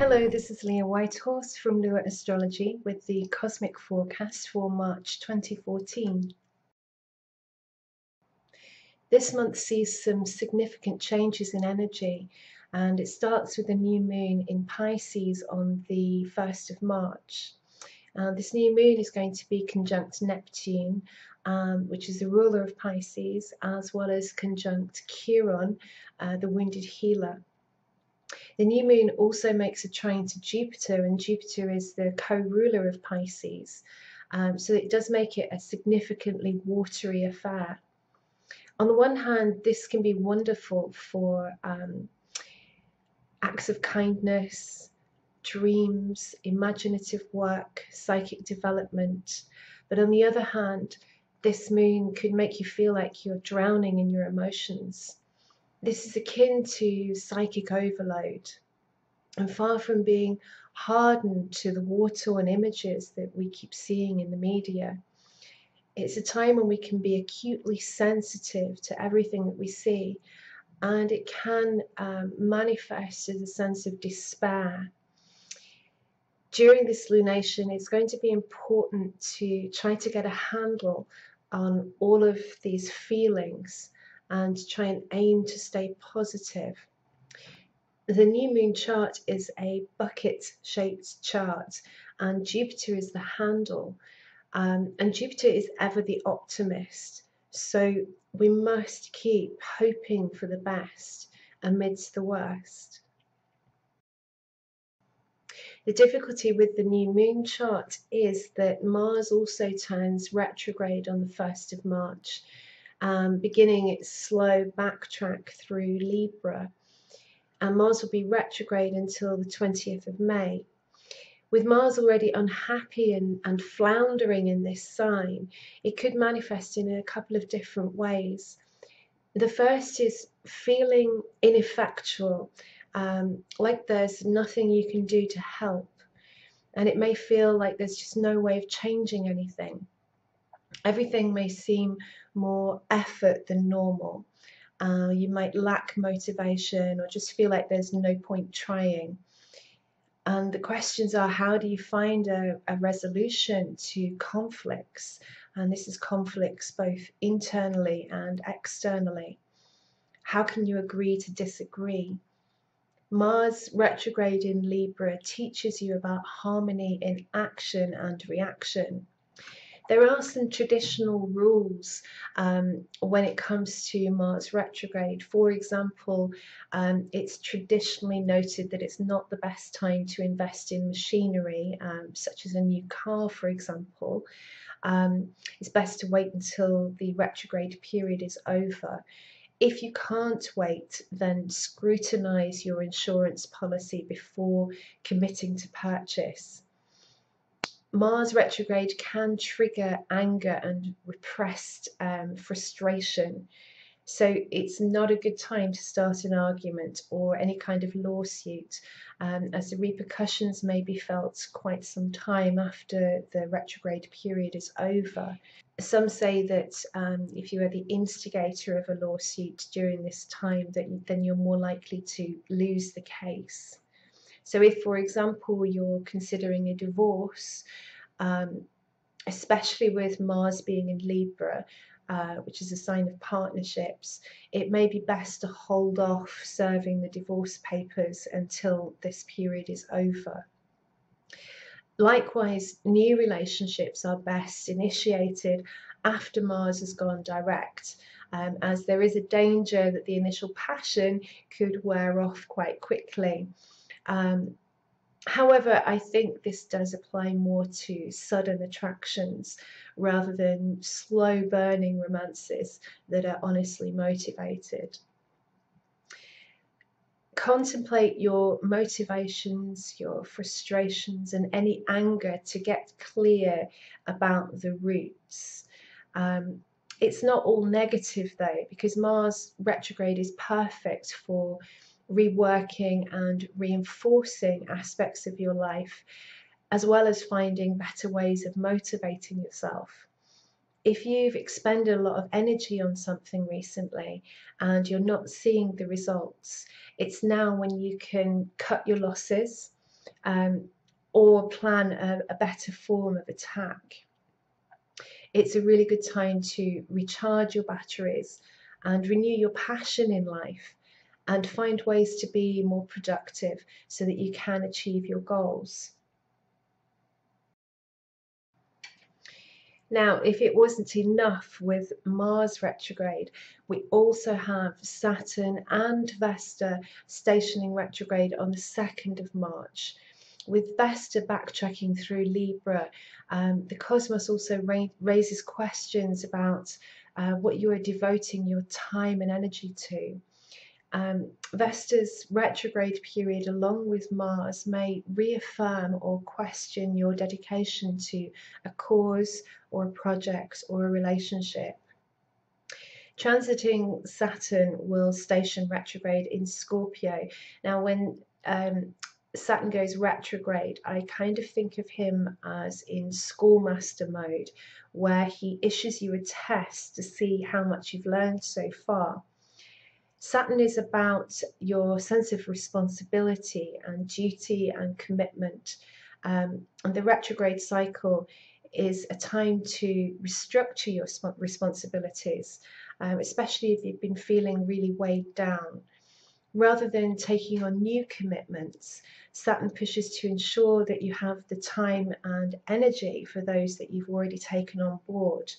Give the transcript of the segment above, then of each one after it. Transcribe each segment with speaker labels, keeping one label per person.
Speaker 1: Hello, this is Leah Whitehorse from Astrology with the cosmic forecast for March 2014. This month sees some significant changes in energy, and it starts with a new moon in Pisces on the 1st of March. This new moon is going to be conjunct Neptune, which is the ruler of Pisces, as well as conjunct Chiron, the wounded healer. The new moon also makes a trine to Jupiter, and Jupiter is the co-ruler of Pisces. So it does make it a significantly watery affair. On the one hand, this can be wonderful for acts of kindness, dreams, imaginative work, psychic development. But on the other hand, this moon could make you feel like you're drowning in your emotions. This is akin to psychic overload, and far from being hardened to the war-torn images that we keep seeing in the media. It's a time when we can be acutely sensitive to everything that we see, and it can manifest as a sense of despair. During this lunation, it's going to be important to try to get a handle on all of these feelings and try and aim to stay positive. The new moon chart is a bucket-shaped chart, and Jupiter is the handle. And Jupiter is ever the optimist. So we must keep hoping for the best amidst the worst. The difficulty with the new moon chart is that Mars also turns retrograde on the 1st of March, beginning its slow backtrack through Libra. And Mars will be retrograde until the 20th of May. With Mars already unhappy and floundering in this sign, it could manifest in a couple of different ways. The first is feeling ineffectual, like there's nothing you can do to help. And it may feel like there's just no way of changing anything. Everything may seem more effort than normal. You might lack motivation or just feel like there's no point trying. And the questions are, how do you find a resolution to conflicts? And this is conflicts both internally and externally. How can you agree to disagree? Mars retrograde in Libra teaches you about harmony in action and reaction. There are some traditional rules when it comes to Mars retrograde. For example, it's traditionally noted that it's not the best time to invest in machinery, such as a new car, for example. It's best to wait until the retrograde period is over. If you can't wait, then scrutinize your insurance policy before committing to purchase. Mars retrograde can trigger anger and repressed frustration. So it's not a good time to start an argument or any kind of lawsuit, as the repercussions may be felt quite some time after the retrograde period is over. Some say that if you are the instigator of a lawsuit during this time, then you're more likely to lose the case. So if, for example, you're considering a divorce, especially with Mars being in Libra, which is a sign of partnerships, it may be best to hold off serving the divorce papers until this period is over. Likewise, new relationships are best initiated after Mars has gone direct, as there is a danger that the initial passion could wear off quite quickly. However, I think this does apply more to sudden attractions rather than slow burning romances that are honestly motivated. Contemplate your motivations, your frustrations, and any anger to get clear about the roots. It's not all negative though, because Mars retrograde is perfect for reworking and reinforcing aspects of your life, as well as finding better ways of motivating yourself. If you've expended a lot of energy on something recently and you're not seeing the results, it's now when you can cut your losses or plan a better form of attack. It's a really good time to recharge your batteries and renew your passion in life and find ways to be more productive so that you can achieve your goals. Now, if it wasn't enough with Mars retrograde, we also have Saturn and Vesta stationing retrograde on the 2nd of March. With Vesta backtracking through Libra, the cosmos also raises questions about what you are devoting your time and energy to. Vesta's retrograde period, along with Mars, may reaffirm or question your dedication to a cause or a project or a relationship. Transiting Saturn will station retrograde in Scorpio. Now, when Saturn goes retrograde, I kind of think of him as in schoolmaster mode, where he issues you a test to see how much you've learned so far. Saturn is about your sense of responsibility and duty and commitment. And the retrograde cycle is a time to restructure your responsibilities, especially if you've been feeling really weighed down. Rather than taking on new commitments, Saturn pushes to ensure that you have the time and energy for those that you've already taken on board,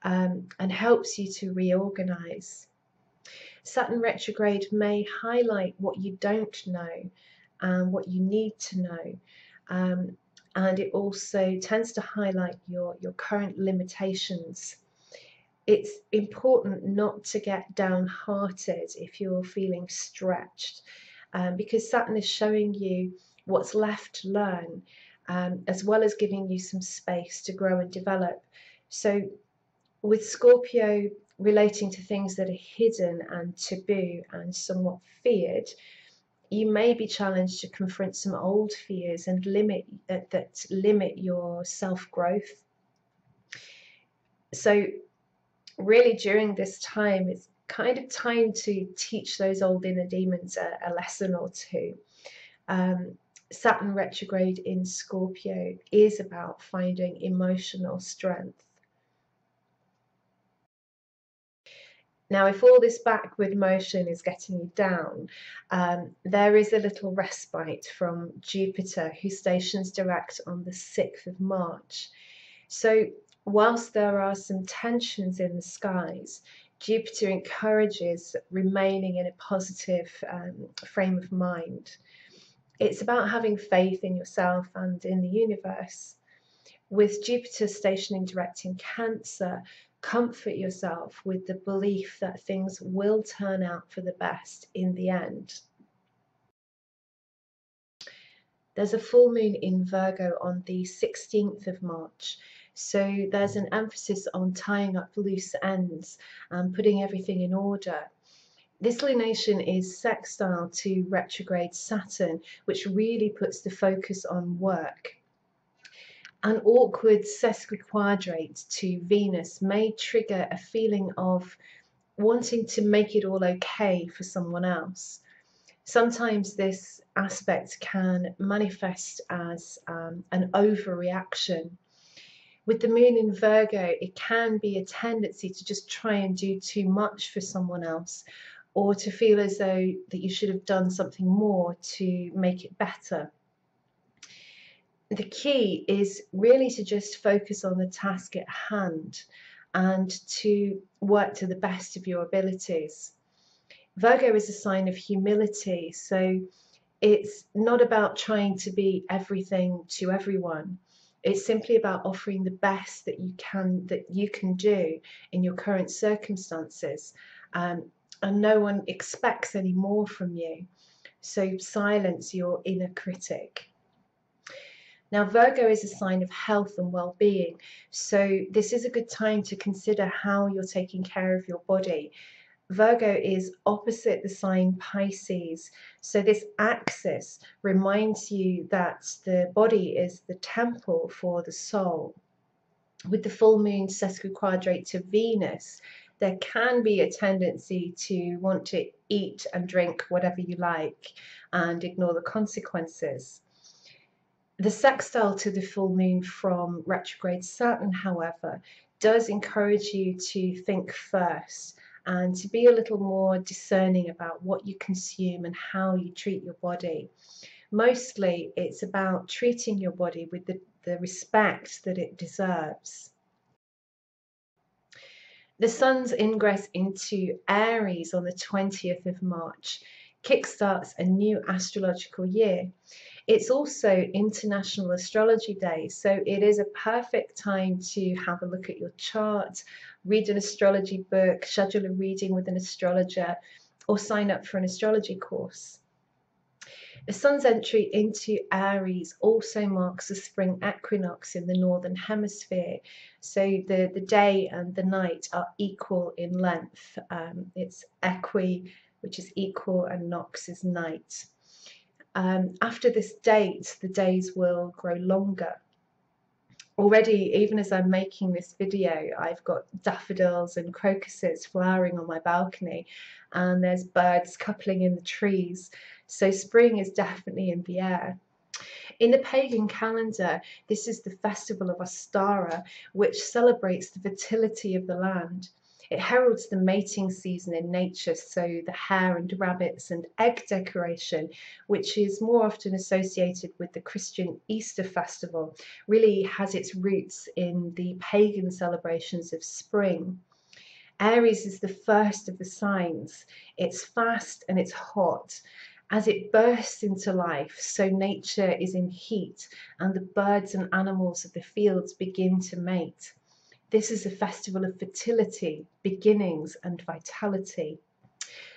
Speaker 1: and helps you to reorganize. Saturn retrograde may highlight what you don't know and what you need to know. And it also tends to highlight your current limitations. It's important not to get downhearted if you're feeling stretched, because Saturn is showing you what's left to learn, as well as giving you some space to grow and develop. So with Scorpio relating to things that are hidden and taboo and somewhat feared, you may be challenged to confront some old fears and that limit your self-growth. So really during this time, it's kind of time to teach those old inner demons a lesson or two. Saturn retrograde in Scorpio is about finding emotional strength. Now, if all this backward motion is getting you down, there is a little respite from Jupiter, who stations direct on the 6th of March. So whilst there are some tensions in the skies, Jupiter encourages remaining in a positive frame of mind. It's about having faith in yourself and in the universe. With Jupiter stationing direct in Cancer, comfort yourself with the belief that things will turn out for the best in the end. There's a full moon in Virgo on the 16th of March, so there's an emphasis on tying up loose ends and putting everything in order. This lunation is sextile to retrograde Saturn, which really puts the focus on work. An awkward sesquiquadrate to Venus may trigger a feeling of wanting to make it all okay for someone else. Sometimes this aspect can manifest as an overreaction. With the moon in Virgo, it can be a tendency to just try and do too much for someone else, or to feel as though that you should have done something more to make it better. The key is really to just focus on the task at hand and to work to the best of your abilities. Virgo is a sign of humility, so it's not about trying to be everything to everyone. It's simply about offering the best that you can do in your current circumstances, and no one expects any more from you. So silence your inner critic. Now, Virgo is a sign of health and well-being, so this is a good time to consider how you're taking care of your body. Virgo is opposite the sign Pisces, so this axis reminds you that the body is the temple for the soul. With the full moon sesquiquadrate to Venus, there can be a tendency to want to eat and drink whatever you like and ignore the consequences. The sextile to the full moon from retrograde Saturn, however, does encourage you to think first and to be a little more discerning about what you consume and how you treat your body. Mostly, it's about treating your body with the respect that it deserves. The sun's ingress into Aries on the 20th of March kickstarts a new astrological year. It's also International Astrology Day, so it is a perfect time to have a look at your chart, read an astrology book, schedule a reading with an astrologer, or sign up for an astrology course. The sun's entry into Aries also marks the spring equinox in the northern hemisphere, so the day and the night are equal in length. It's equi, which is equal, and nox is night. After this date, the days will grow longer. Already, even as I'm making this video, I've got daffodils and crocuses flowering on my balcony, and there's birds coupling in the trees. So spring is definitely in the air. In the pagan calendar, this is the festival of Ostara, which celebrates the fertility of the land. It heralds the mating season in nature, so the hare and rabbits and egg decoration, which is more often associated with the Christian Easter festival, really has its roots in the pagan celebrations of spring. Aries is the first of the signs. It's fast and it's hot. As it bursts into life, so nature is in heat and the birds and animals of the fields begin to mate. This is a festival of fertility, beginnings, and vitality.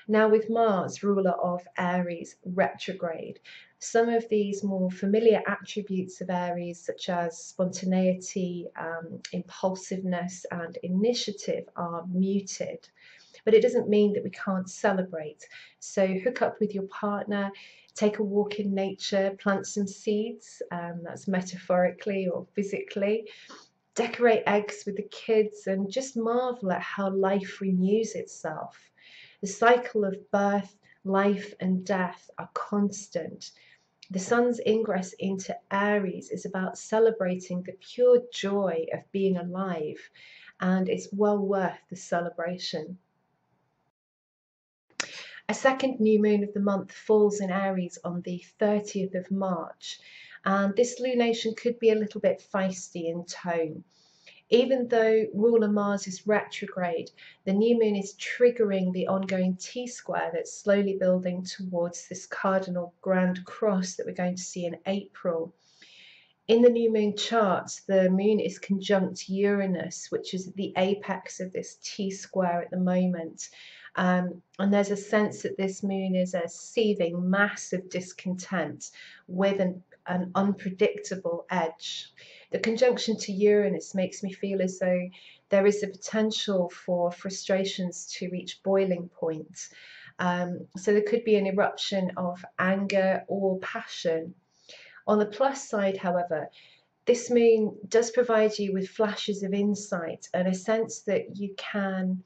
Speaker 1: Now, with Mars, ruler of Aries, retrograde, some of these more familiar attributes of Aries, such as spontaneity, impulsiveness, and initiative, are muted. But it doesn't mean that we can't celebrate. So hook up with your partner, take a walk in nature, plant some seeds, that's metaphorically or physically, decorate eggs with the kids, and just marvel at how life renews itself. The cycle of birth, life, and death are constant. The sun's ingress into Aries is about celebrating the pure joy of being alive, and it's well worth the celebration. A second new moon of the month falls in Aries on the 30th of March, and this lunation could be a little bit feisty in tone. Even though ruler Mars is retrograde, the new moon is triggering the ongoing T-square that's slowly building towards this cardinal grand cross that we're going to see in April. In the new moon chart, the moon is conjunct Uranus, which is at the apex of this T-square at the moment. And there's a sense that this moon is a seething mass of discontent with an unpredictable edge. The conjunction to Uranus makes me feel as though there is a potential for frustrations to reach boiling point. So there could be an eruption of anger or passion. On the plus side, however, this moon does provide you with flashes of insight and a sense that you can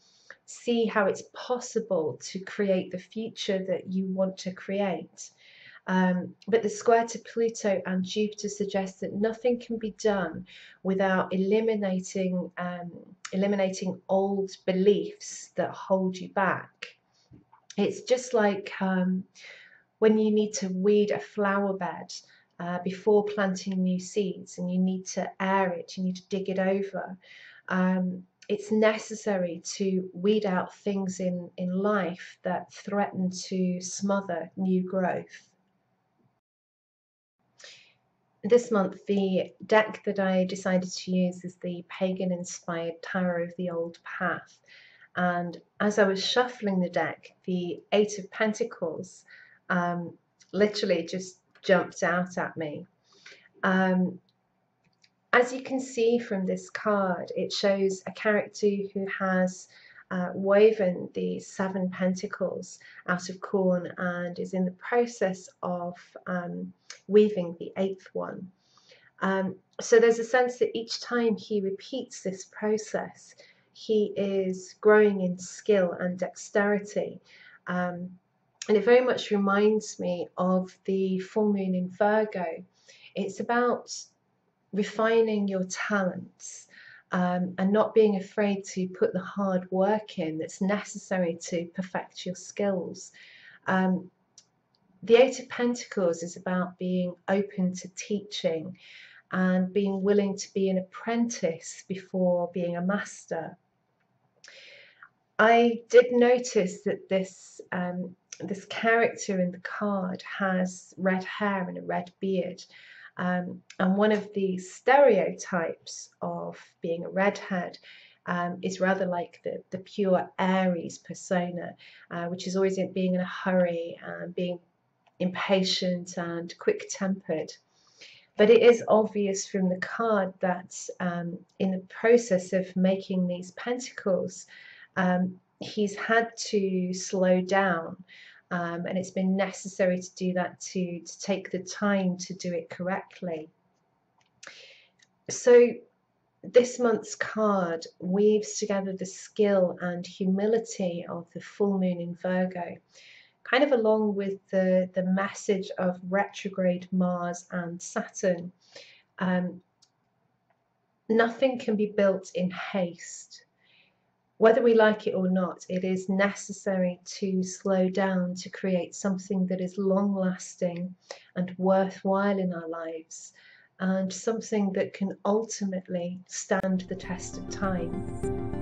Speaker 1: see how it's possible to create the future that you want to create. But the square to Pluto and Jupiter suggests that nothing can be done without eliminating old beliefs that hold you back. It's just like when you need to weed a flower bed before planting new seeds, and you need to air it, you need to dig it over. It's necessary to weed out things in life that threaten to smother new growth. This month, the deck that I decided to use is the pagan-inspired Tarot of the Old Path. And as I was shuffling the deck, the Eight of Pentacles literally just jumped out at me. As you can see from this card, it shows a character who has woven the 7 pentacles out of corn and is in the process of weaving the 8th one. So there's a sense that each time he repeats this process, he is growing in skill and dexterity. And it very much reminds me of the full moon in Virgo. It's about refining your talents, and not being afraid to put the hard work in that's necessary to perfect your skills. The Eight of Pentacles is about being open to teaching and being willing to be an apprentice before being a master. I did notice that this character in the card has red hair and a red beard. And one of the stereotypes of being a redhead is rather like the pure Aries persona, which is always being in a hurry and being impatient and quick-tempered. But it is obvious from the card that in the process of making these pentacles, he's had to slow down, and it's been necessary to do that, to take the time to do it correctly. So this month's card weaves together the skill and humility of the full moon in Virgo, kind of along with the message of retrograde Mars and Saturn. Nothing can be built in haste. Whether we like it or not, it is necessary to slow down to create something that is long-lasting and worthwhile in our lives, and something that can ultimately stand the test of time.